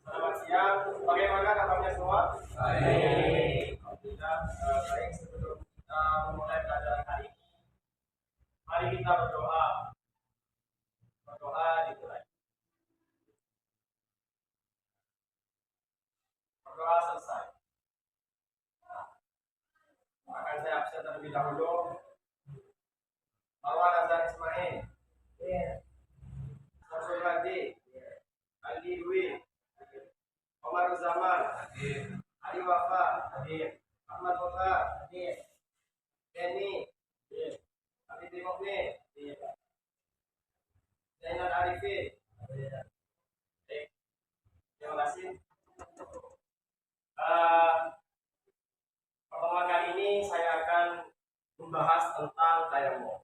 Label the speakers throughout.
Speaker 1: Selamat siang. Bagaimana kabarnya semua? Baik. Alhamdulillah. Baik. Sebelum kita memulai pelajaran hari ini, mari kita berdoa. Berdoa dimulai. Berdoa selesai. Akan saya absen terlebih dahulu. Marwan Azhar Ismail. Samsul Hadi. Aldi Dwi. Omar Zaman. Ali Wafa. Ahmad Wafa. Denny. Abi Dimokni. Zainal Arifin. Baik. Terima kasih. Pertemuan kali ini saya akan membahas tentang tayamum.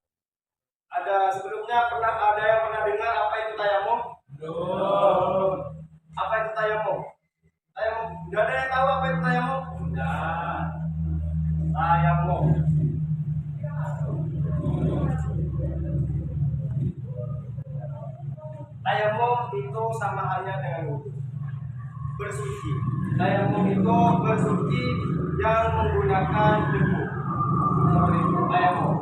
Speaker 1: Sebelumnya ada yang pernah dengar apa itu tayamum? Belum. Apa itu tayamum? Tayamum. Sudah ada yang tahu apa itu tayamum? Sudah. Tayamum. Tayamum itu sama halnya dengan wudu. Bersuci. Tayamum itu bersuci yang menggunakan debu. Tayamum.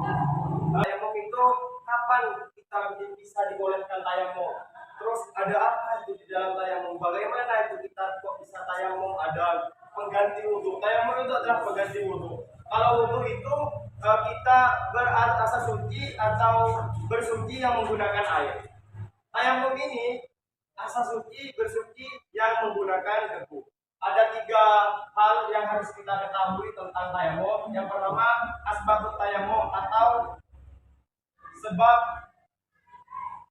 Speaker 1: Tayamum itu kapan kita bisa dibolehkan tayamum? Terus ada apa itu di dalam tayamum? Bagaimana itu kita kok bisa tayamum? Ada pengganti wudu. Tayamum itu adalah pengganti wudu. Kalau wudu itu kita berasa suci atau bersuci yang menggunakan air. Tayamum ini asa suci bersuci yang menggunakan debu. Ada 3 hal yang harus kita ketahui tentang tayamum. Yang pertama, asbabut tayamum atau sebab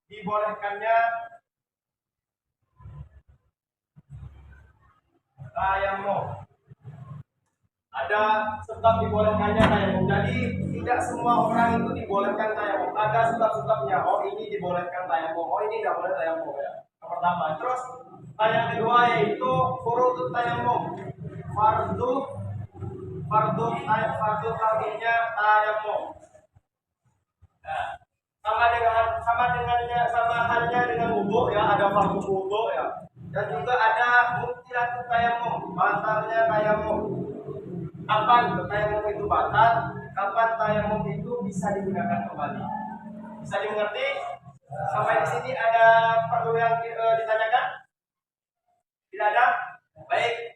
Speaker 1: dibolehkannya tayamum. Ada sebab dibolehkannya tayamum. Jadi tidak semua orang itu dibolehkan tayamum. Ada sebab-sebabnya. Oh, ini dibolehkan tayamum. Oh, ini tidak boleh tayamum ya. Yang pertama. Terus yang kedua yaitu furudut tayamum. Fardu tayamum. Nah, sama halnya dengan wudu ya, ada fardu wudu ya. Dan juga ada mubtilatut tayamum, batalnya tayamum. Kapan tayamum itu batal? Kapan tayamum itu bisa digunakan kembali? Bisa dimengerti? Sampai di sini ada perlu yang ditanyakan? Tidak ada? Baik.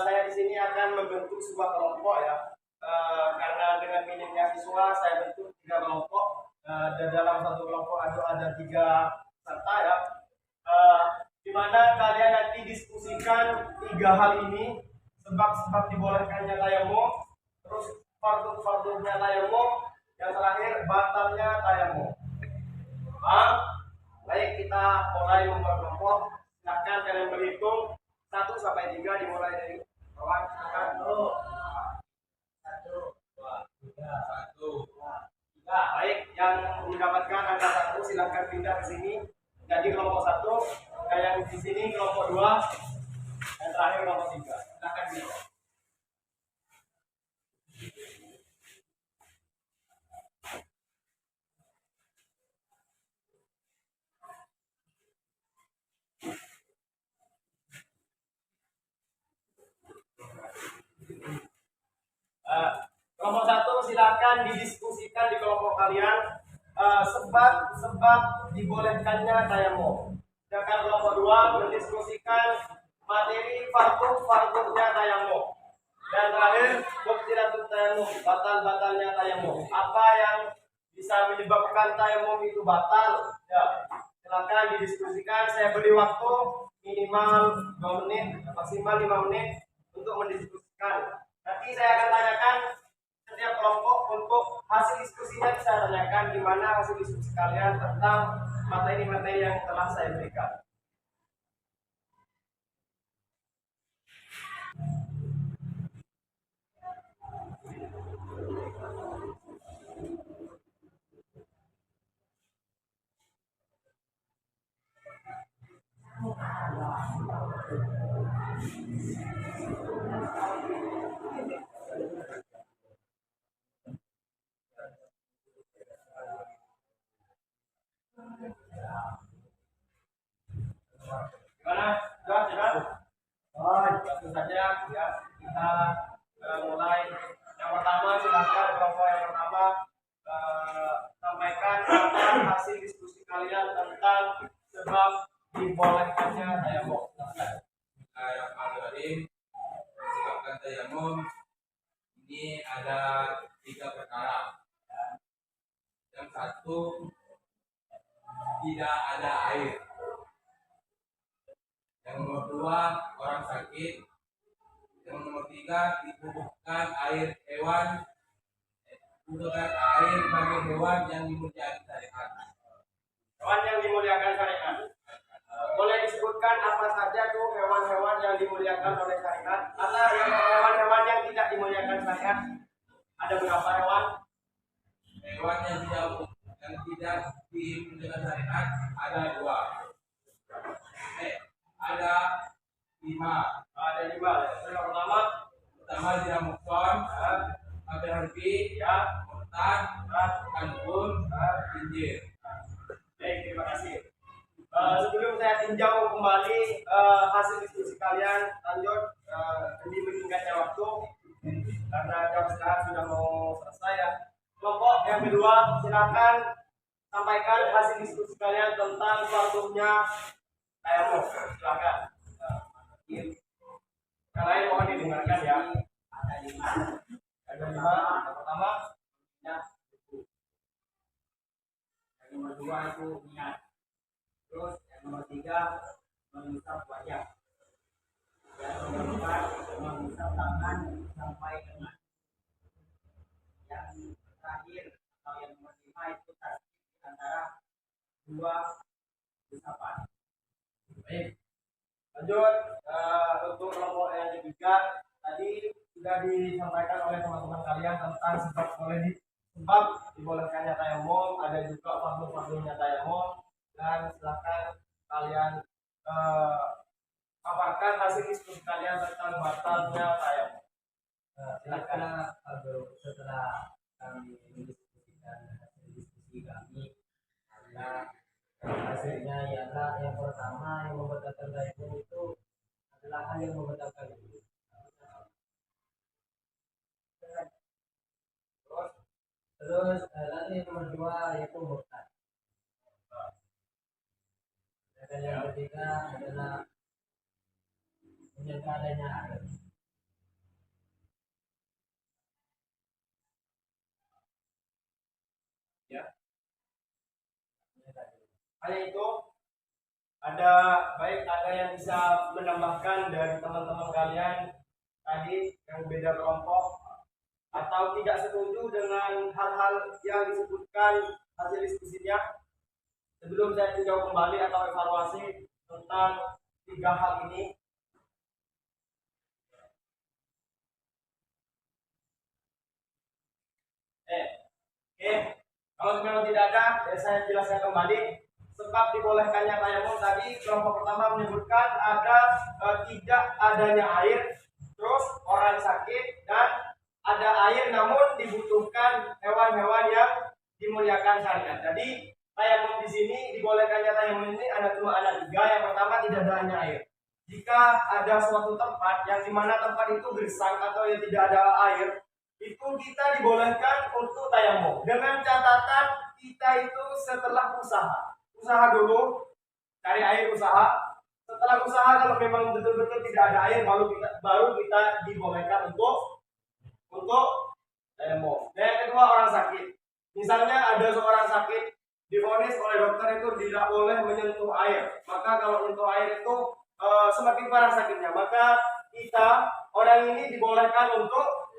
Speaker 1: Saya di sini akan membentuk sebuah kelompok ya. Karena dengan minimnya siswa, saya bentuk 3 kelompok. Dan dalam satu kelompok ada 3 peserta ya. Di mana kalian nanti diskusikan 3 hal ini, sebab-sebab dibolehkannya tayamum, terus fardu-fardunya tayamum, yang terakhir batalnya tayamum. Paham? Baik, kita mulai memperkelompok. Silakan kalian berhitung 1 sampai 3, dimulai dari bawah. Silakan. 1, 2, 3, 1, 2, 3. Baik, yang mendapatkan angka 1 silakan pindah ke sini. Jadi kelompok 1, yang di sini kelompok 2, yang terakhir kelompok 3. Silakan pindah. Kelompok 1 silakan didiskusikan di kelompok kalian sebab dibolehkannya tayamum. Sedangkan kelompok 2 berdiskusikan materi fardunya tayamum. Dan terakhir mubtilatut tayamum, batalnya tayamum. Apa yang bisa menyebabkan tayamum itu batal? Ya, silakan didiskusikan. Saya beri waktu minimal 2 menit, maksimal 5 menit untuk mendiskusikan. Nanti saya akan tanyakan setiap kelompok untuk hasil diskusinya. Saya tanyakan gimana hasil diskusi kalian tentang materi-materi yang telah saya berikan. Gimana? Sudah? Langsung saja ya kita mulai. Yang pertama silakan kelompok yang pertama sampaikan apa hasil diskusi kalian tentang sebab dibolehkannya tayamum.
Speaker 2: Bismillahirrahmanirrahim. Sebabkan tayamum ini ada 3 perkara. Yang satu, tidak ada air. Yang nomor 2, orang sakit. Yang nomor 3, dibutuhkan air hewan, dibutuhkan air bagi hewan yang dimuliakan syariat.
Speaker 1: Hewan yang dimuliakan syariat. Boleh disebutkan apa saja tuh hewan-hewan yang dimuliakan oleh syariat? Atau hewan-hewan yang tidak dimuliakan syariat? Ada berapa hewan?
Speaker 2: Hewan yang tidak dimuliakan syariat ada 2. Ada 5.
Speaker 1: Ada 5. Yang
Speaker 2: pertama diramukson, kabel harbi,
Speaker 1: ya,
Speaker 2: murtad, kanbun, injir.
Speaker 1: Baik, terima kasih. Sebelum saya tinjau kembali hasil diskusi kalian, lanjut demi meningkatnya waktu karena jam sekarang sudah mau selesai ya. Kelompok yang kedua, silakan sampaikan hasil diskusi kalian tentang fardunya tayamum. Silakan. Yang lain mohon didengarkan ya. Ada 5. Yang pertama,
Speaker 3: yang nomor 2 itu niat. Terus yang nomor 3 mengusap wajah. Yang nomor 4 mengusap tangan sampai dengan. Yang terakhir atau yang nomor 5 itu tasbih antara 2 usapan.
Speaker 1: baik. Lanjut untuk kelompok yang ketiga, tadi sudah disampaikan oleh teman-teman kalian tentang sebab dibolehkannya tayamum, ada juga fardu-fardunya tayamum, dan silakan kalian paparkan hasil diskusi kalian tentang batalnya tayamum. Silakan.
Speaker 3: Setelah kami mendiskusikan hasil diskusi kami, karena hasilnya ialah yang pertama yang membatalkan tayamum itu adalah hal yang membatalkan itu. Terus lalu yang nomor 2 yaitu murtad. Dan yang ketiga adalah menyangka adanya air.
Speaker 1: Ya. Hanya itu. Ada yang bisa menambahkan dari teman-teman kalian tadi yang beda kelompok atau tidak setuju dengan hal-hal yang disebutkan hasil diskusinya sebelum saya tinjau kembali atau evaluasi tentang 3 hal ini. Kalau memang tidak ada, ya saya jelaskan kembali. Sebab dibolehkannya tayamum tadi, kelompok pertama menyebutkan ada tidak adanya air, terus orang sakit, dan ada air namun dibutuhkan hewan-hewan yang dimuliakan syariat. Jadi tayamum di sini dibolehkannya tayamum ini cuma ada 3. Yang pertama tidak adanya air. Jika ada suatu tempat yang dimana tempat itu gersang atau yang tidak ada air, itu kita dibolehkan untuk tayamum dengan catatan kita itu setelah usaha dulu, cari air usaha. Setelah usaha kalau memang betul-betul tidak ada air, baru kita dibolehkan untuk tayamum. Dan yang kedua orang sakit. Misalnya ada seorang sakit divonis oleh dokter itu tidak boleh menyentuh air. Maka kalau menyentuh air itu semakin parah sakitnya, maka kita orang ini dibolehkan untuk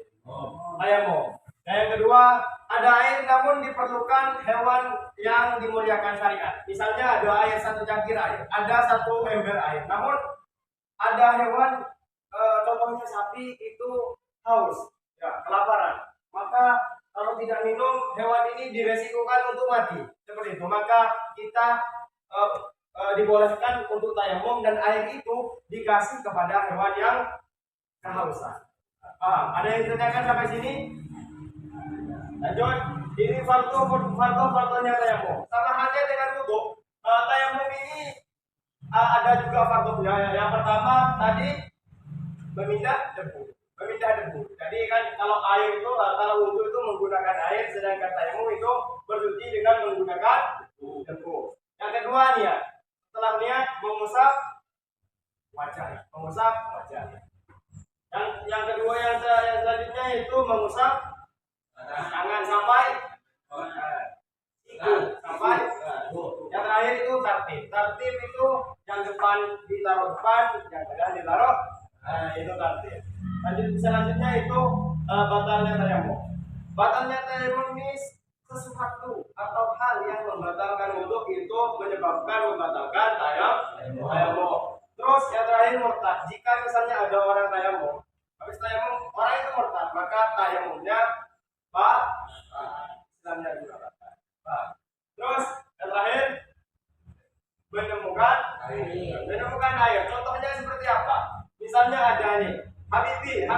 Speaker 1: tayamum. Dan yang kedua, ada air namun diperlukan hewan yang dimuliakan syariat. Misalnya ada air 1 cangkir air, ada 1 ember air. Namun ada hewan contohnya sapi itu haus, ya, kelaparan. Maka kalau tidak minum, hewan ini diresikokan untuk mati. Seperti itu. Maka kita dibolehkan untuk tayamum dan air itu dikasih kepada hewan yang kehausan. Ada yang ditanyakan sampai sini? Lanjut. Ini fardunya tayamum. Sama halnya dengan wudu. ada juga faktornya ya. Yang pertama tadi memindah debu. Memindah debu. Jadi kan kalau air itu kalau wudhu itu menggunakan air, sedangkan tayamum itu bersuci dengan menggunakan debu. Yang kedua nih ya, setelah niat mengusap wajah, mengusap wajah. Yang kedua yang selanjutnya itu mengusap tangan sampai sampai yang terakhir itu tartib. Tartib itu yang depan ditaruh depan, yang tengah ditaruh itu tartib. Selanjutnya itu batalnya tayamum. Batalnya tayamum ini sesuatu atau hal yang membatalkan wudhu itu menyebabkan membatalkan tayamum. Terus yang terakhir murtad. Jika misalnya ada orang tayamum, habis tayamum orang itu murtad, maka tayamumnya Islamnya juga batal. Terus yang terakhir menemukan air. Contohnya seperti apa? Misalnya ada nih Habibi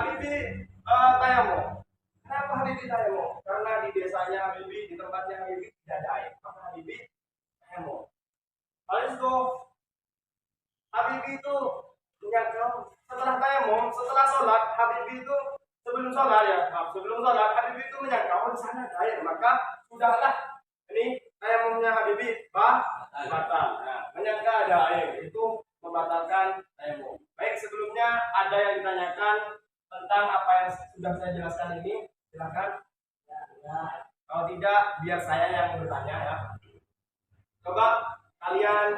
Speaker 1: tayamum. Kenapa Habibi tayamum? Karena di desanya Habibi, di tempatnya Habibi tidak ada air. Maka Habibi tayamum. Habis itu Habibi itu setelah tayamum, setelah sholat, Habibi itu sebelum sholat Habibi itu menyangka di sana ada air, maka sudahlah ini tayamumnya Habibi batal. Nah, menyangka ada air itu membatalkan tayamum. Baik, sebelumnya ada yang ditanyakan tentang apa yang sudah saya jelaskan ini, silakan. Kalau tidak, biar saya yang bertanya ya. Coba kalian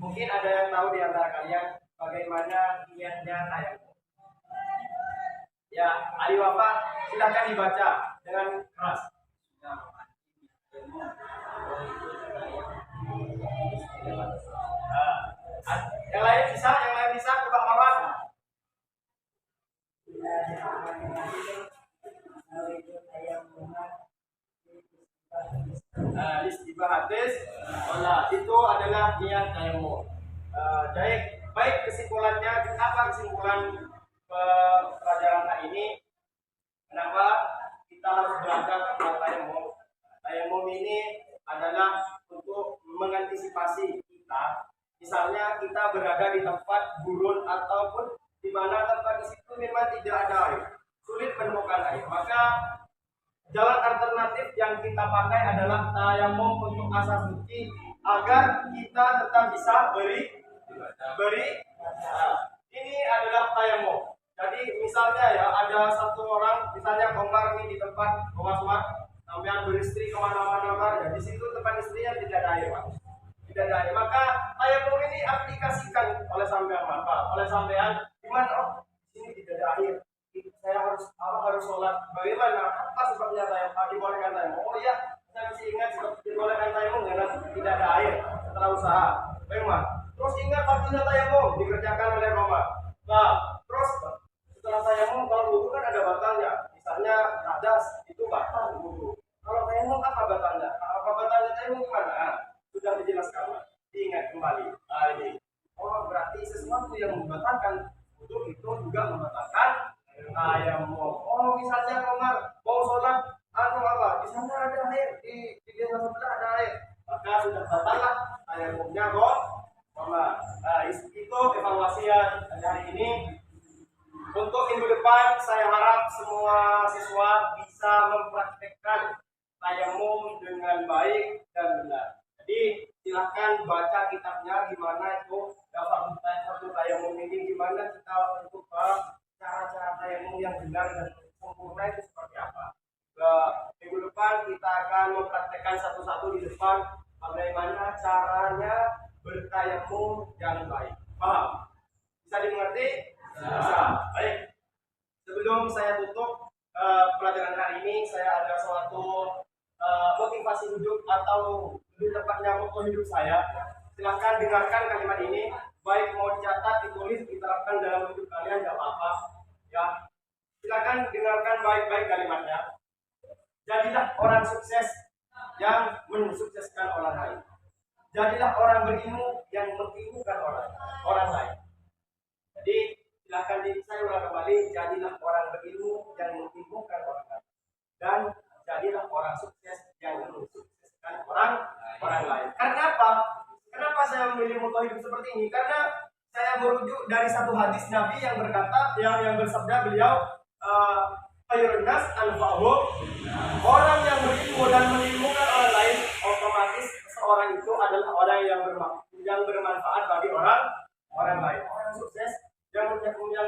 Speaker 1: mungkin ada yang tahu di antara kalian bagaimana niatnya tayamum. Ya, ayo Bapak, silakan dibaca dengan keras. Yang lain bisa coba Mawan. Istibahatis, itu adalah niat tayamum. Baik kesimpulannya, apa kesimpulan pelajaran hari ini? Kenapa kita harus belajar tentang tayamum? Tayamum ini adalah untuk mengantisipasi kita. Misalnya kita berada di tempat gurun ataupun di mana tempat di situ memang tidak ada air, sulit menemukan air. Maka jalan alternatif yang kita pakai adalah tayamum untuk asal suci agar kita tetap bisa beri. Ini adalah tayamum. Jadi misalnya ya ada satu orang, misalnya Komar ini di tempat Komar sampai beristri kemana-mana, ya di situ tempat istrinya tidak ada air, Pak. Tidak ada air. Maka tayamum ini aplikasikan oleh sampean maka oleh sampean gimana? Oh, di sini tidak ada air. Saya harus sholat. Bagaimana? Apa sebabnya tayamum dibolehkan tayamum? Oh iya, saya masih ingat sebab dibolehkan tayamum karena tidak ada air setelah usaha. Bagaimana? Terus ingat waktunya tayamum dikerjakan oleh Komar. Nah, terus setelah tayamum kalau wudhu kan ada batalnya. Misalnya hadas itu batal wudhu. Kalau tayamum apa batalnya? Apa batalnya tayamum gimana? Nah, sudah dijelaskan. Diingat kembali. Nah, ini. Oh, berarti sesuatu yang membatalkan wudhu itu juga membatalkan tayamum. Oh, misalnya Komar mau sholat apa? Di sana ada air, di desa sebelah ada air. Maka sudah batallah tayamumnya Komar. Nah, itu evaluasi hari ini. Untuk minggu depan, saya harap semua siswa bisa mempraktekkan tayamum dengan baik dan benar. Jadi silahkan baca kitabnya gimana itu daftar tayamum ini, gimana kita untuk cara-cara tayamum yang benar dan sempurna itu seperti apa. Minggu depan kita akan mempraktekkan satu-satu di depan bagaimana caranya bertayamum yang baik. Paham? Bisa dimengerti? Bisa. Baik. Sebelum saya tutup pelajaran hari ini, saya ada suatu motivasi hidup atau lebih tepatnya moto hidup saya. Silahkan dengarkan kalimat ini, baik mau dicatat, ditulis, diterapkan dalam hidup kalian, tidak apa-apa. Ya, silahkan dengarkan baik-baik kalimatnya. Jadilah orang sukses yang mensukseskan orang lain. Jadilah orang berilmu yang mengilmukan orang lain. Jadi silahkan saya ulang kembali, jadilah orang berilmu yang mengilmukan orang lain. Dan jadilah orang sukses yang mensukseskan orang lain. orang lain. Karena apa? Kenapa saya memilih moto hidup seperti ini? Karena saya merujuk dari satu hadis Nabi yang berkata, yang bersabda beliau, khairun nas anfa'uhum. Orang yang berilmu dan mengilmukan orang lain, otomatis seorang itu adalah orang yang bermanfaat bagi orang lain. Orang sukses yang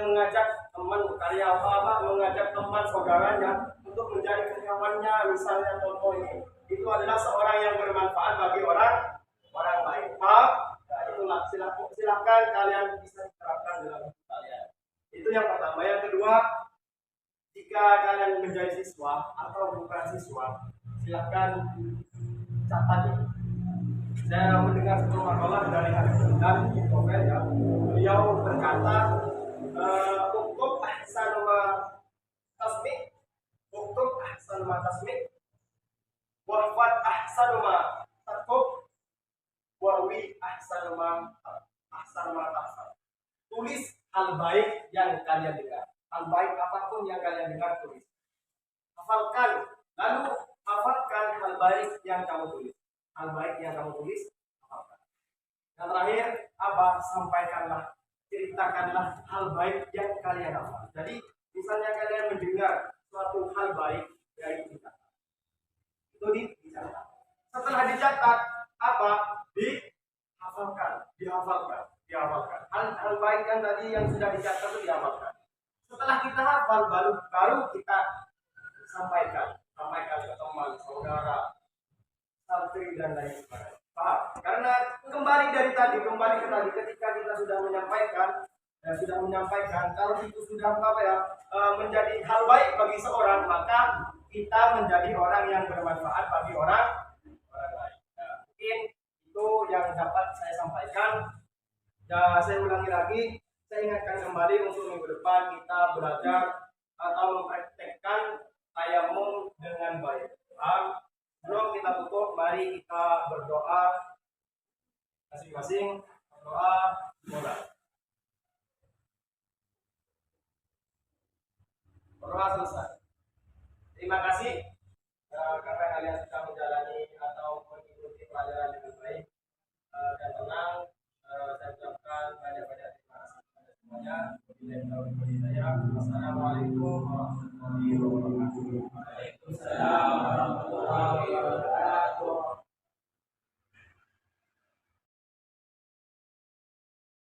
Speaker 1: mengajak teman karyawan, mengajak teman saudaranya untuk menjadi karyawannya, misalnya contoh ini, itu adalah seorang yang bermanfaat bagi orang lain. Paham? Nah, itulah silahkan kalian bisa diterapkan dalam hidup kalian. Itu yang pertama. Yang kedua, jika kalian menjadi siswa atau bukan siswa, silahkan catat ini. Saya mendengar sebuah makalah dari Habib dan di novel ya. Beliau berkata, hukum ahsanuma tasmi, hukum ahsanuma tasmi, wafat ahsanuma takub, wawi ahsanuma tahsan. Tulis hal baik yang kalian dengar. Hal baik apapun yang kalian dengar, tulis. Hafalkan, lalu hafalkan hal baik yang kamu tulis. Hal baik yang kamu tulis, hafalkan. Yang terakhir, sampaikanlah, ceritakanlah hal baik yang kalian hafal. Jadi, misalnya kalian mendengar suatu hal baik dari kita, itu dicatat. Setelah dicatat, dihafalkan. Hal baik yang tadi yang sudah dicatat itu dihafalkan. Setelah kita hafal, baru kita sampaikan ke teman, saudara, santri dan lain sebagainya. Paham? Karena kembali ke tadi, ketika kita sudah menyampaikan, kalau itu sudah menjadi hal baik bagi seorang, maka kita menjadi orang yang bermanfaat bagi orang lain. Nah, mungkin itu yang dapat saya sampaikan. Dan saya ulangi lagi, saya ingatkan kembali untuk minggu depan kita belajar atau mempraktekkan tayamum dengan baik. Paham? Sebelum kita tutup, mari kita berdoa masing-masing. Berdoa mulai. Berdoa selesai. Terima kasih karena kalian sudah menjalani atau mengikuti pelajaran dengan baik dan tenang. Saya ucapkan banyak-banyak terima kasih kepada semuanya. Wassalamualaikum warahmatullahi wabarakatuh.